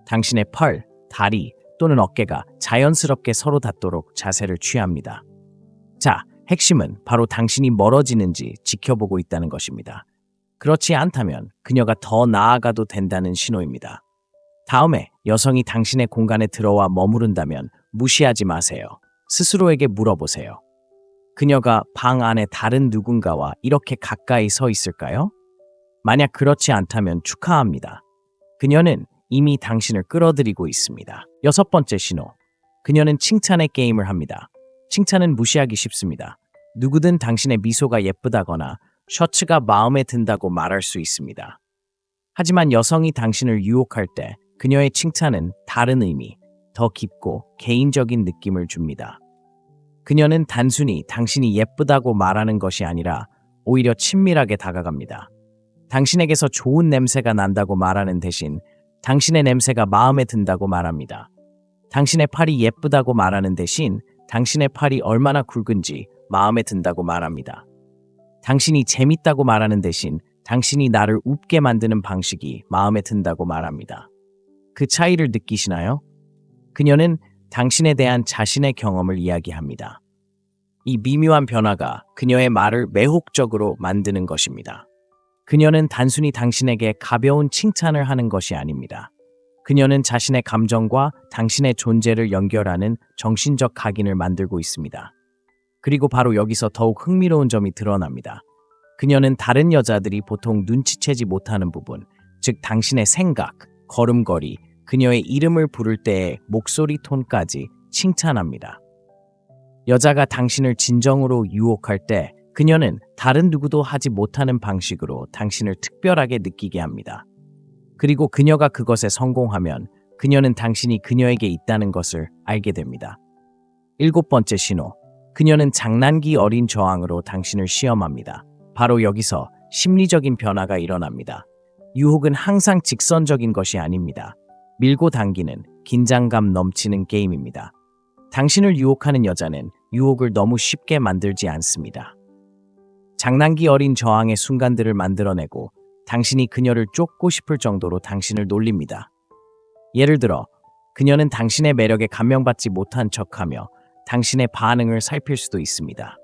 당신의 펄, 다리 또는 어깨가 자연스럽게 서로 닿도록 자세를 취합니다. 자, 핵심은 바로 당신이 멀어지는지 지켜보고 있다는 것입니다. 그렇지 않다면 그녀가 더 나아가도 된다는 신호입니다. 다음에 여성이 당신의 공간에 들어와 머무른다면 무시하지 마세요. 스스로에게 물어보세요. 그녀가 방 안에 다른 누군가와 이렇게 가까이 서 있을까요? 만약 그렇지 않다면 축하합니다. 그녀는 이미 당신을 끌어들이고 있습니다. 6번째 신호. 그녀는 칭찬의 게임을 합니다. 칭찬은 무시하기 쉽습니다. 누구든 당신의 미소가 예쁘다거나 셔츠가 마음에 든다고 말할 수 있습니다. 하지만 여성이 당신을 유혹할 때 그녀의 칭찬은 다른 의미, 더 깊고 개인적인 느낌을 줍니다. 그녀는 단순히 당신이 예쁘다고 말하는 것이 아니라 오히려 친밀하게 다가갑니다. 당신에게서 좋은 냄새가 난다고 말하는 대신 당신의 냄새가 마음에 든다고 말합니다. 당신의 팔이 예쁘다고 말하는 대신 당신의 팔이 얼마나 굵은지 마음에 든다고 말합니다. 당신이 재밌다고 말하는 대신 당신이 나를 웃게 만드는 방식이 마음에 든다고 말합니다. 그 차이를 느끼시나요? 그녀는 당신에 대한 자신의 경험을 이야기합니다. 이 미묘한 변화가 그녀의 말을 매혹적으로 만드는 것입니다. 그녀는 단순히 당신에게 가벼운 칭찬을 하는 것이 아닙니다. 그녀는 자신의 감정과 당신의 존재를 연결하는 정신적 각인을 만들고 있습니다. 그리고 바로 여기서 더욱 흥미로운 점이 드러납니다. 그녀는 다른 여자들이 보통 눈치채지 못하는 부분, 즉 당신의 생각, 걸음걸이, 그녀의 이름을 부를 때의 목소리 톤까지 칭찬합니다. 여자가 당신을 진정으로 유혹할 때 그녀는 다른 누구도 하지 못하는 방식으로 당신을 특별하게 느끼게 합니다. 그리고 그녀가 그것에 성공하면 그녀는 당신이 그녀에게 있다는 것을 알게 됩니다. 7번째 신호. 그녀는 장난기 어린 저항으로 당신을 시험합니다. 바로 여기서 심리적인 변화가 일어납니다. 유혹은 항상 직선적인 것이 아닙니다. 밀고 당기는 긴장감 넘치는 게임입니다. 당신을 유혹하는 여자는 유혹을 너무 쉽게 만들지 않습니다. 장난기 어린 저항의 순간들을 만들어내고 당신이 그녀를 쫓고 싶을 정도로 당신을 놀립니다. 예를 들어, 그녀는 당신의 매력에 감명받지 못한 척하며 당신의 반응을 살필 수도 있습니다.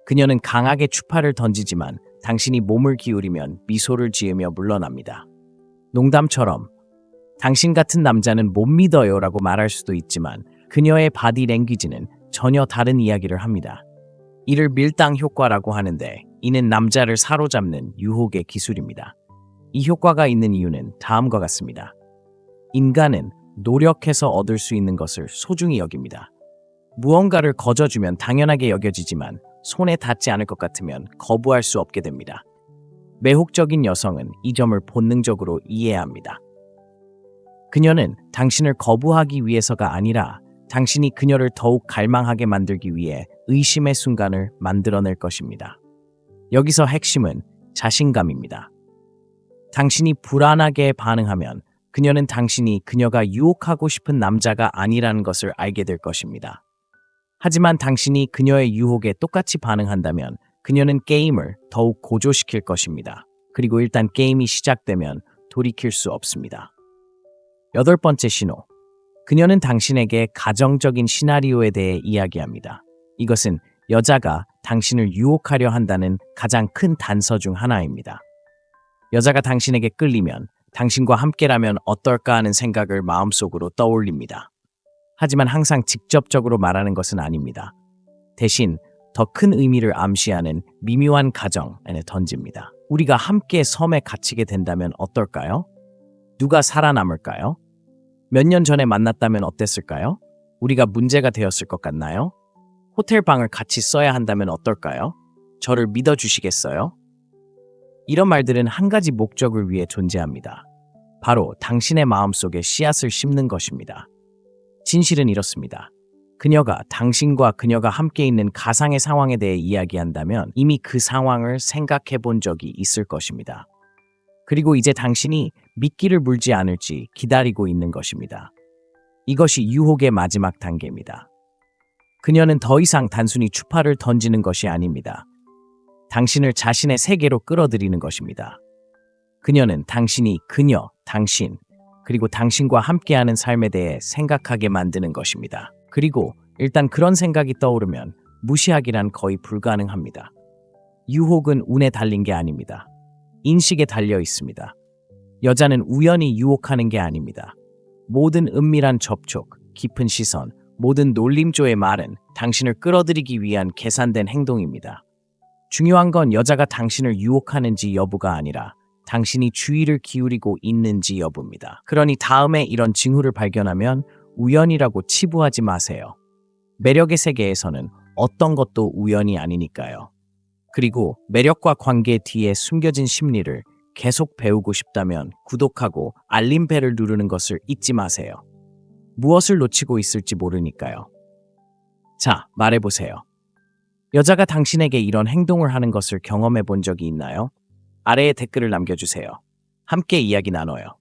그녀는 강하게 추파를 던지지만 당신이 몸을 기울이면 미소를 지으며 물러납니다. 농담처럼 당신 같은 남자는 못 믿어요 라고 말할 수도 있지만 그녀의 바디 랭귀지는 전혀 다른 이야기를 합니다. 이를 밀당 효과라고 하는데 이는 남자를 사로잡는 유혹의 기술입니다. 이 효과가 있는 이유는 다음과 같습니다. 인간은 노력해서 얻을 수 있는 것을 소중히 여깁니다. 무언가를 거저주면 당연하게 여겨지지만 손에 닿지 않을 것 같으면 거부할 수 없게 됩니다. 매혹적인 여성은 이 점을 본능적으로 이해합니다. 그녀는 당신을 거부하기 위해서가 아니라 당신이 그녀를 더욱 갈망하게 만들기 위해 의심의 순간을 만들어낼 것입니다. 여기서 핵심은 자신감입니다. 당신이 불안하게 반응하면 그녀는 당신이 그녀가 유혹하고 싶은 남자가 아니라는 것을 알게 될 것입니다. 하지만 당신이 그녀의 유혹에 똑같이 반응한다면 그녀는 게임을 더욱 고조시킬 것입니다. 그리고 일단 게임이 시작되면 돌이킬 수 없습니다. 8번째 신호. 그녀는 당신에게 가정적인 시나리오에 대해 이야기합니다. 이것은 여자가 당신을 유혹하려 한다는 가장 큰 단서 중 하나입니다. 여자가 당신에게 끌리면 당신과 함께라면 어떨까 하는 생각을 마음속으로 떠올립니다. 하지만 항상 직접적으로 말하는 것은 아닙니다. 대신 더 큰 의미를 암시하는 미묘한 가정에 던집니다. 우리가 함께 섬에 갇히게 된다면 어떨까요? 누가 살아남을까요? 몇 년 전에 만났다면 어땠을까요? 우리가 문제가 되었을 것 같나요? 호텔 방을 같이 써야 한다면 어떨까요? 저를 믿어주시겠어요? 이런 말들은 한 가지 목적을 위해 존재합니다. 바로 당신의 마음속에 씨앗을 심는 것입니다. 진실은 이렇습니다. 그녀가 당신과 그녀가 함께 있는 가상의 상황에 대해 이야기한다면 이미 그 상황을 생각해 본 적이 있을 것입니다. 그리고 이제 당신이 미끼를 물지 않을지 기다리고 있는 것입니다. 이것이 유혹의 마지막 단계입니다. 그녀는 더 이상 단순히 추파를 던지는 것이 아닙니다. 당신을 자신의 세계로 끌어들이는 것입니다. 그녀는 당신이 그녀, 당신, 그리고 당신과 함께하는 삶에 대해 생각하게 만드는 것입니다. 그리고 일단 그런 생각이 떠오르면 무시하기란 거의 불가능합니다. 유혹은 운에 달린 게 아닙니다. 인식에 달려 있습니다. 여자는 우연히 유혹하는 게 아닙니다. 모든 은밀한 접촉, 깊은 시선, 모든 놀림조의 말은 당신을 끌어들이기 위한 계산된 행동입니다. 중요한 건 여자가 당신을 유혹하는지 여부가 아니라 당신이 주의를 기울이고 있는지 여부입니다. 그러니 다음에 이런 징후를 발견하면 우연이라고 치부하지 마세요. 매력의 세계에서는 어떤 것도 우연이 아니니까요. 그리고 매력과 관계 뒤에 숨겨진 심리를 계속 배우고 싶다면 구독하고 알림벨을 누르는 것을 잊지 마세요. 무엇을 놓치고 있을지 모르니까요. 자, 말해보세요. 여자가 당신에게 이런 행동을 하는 것을 경험해 본 적이 있나요? 아래에 댓글을 남겨주세요. 함께 이야기 나눠요.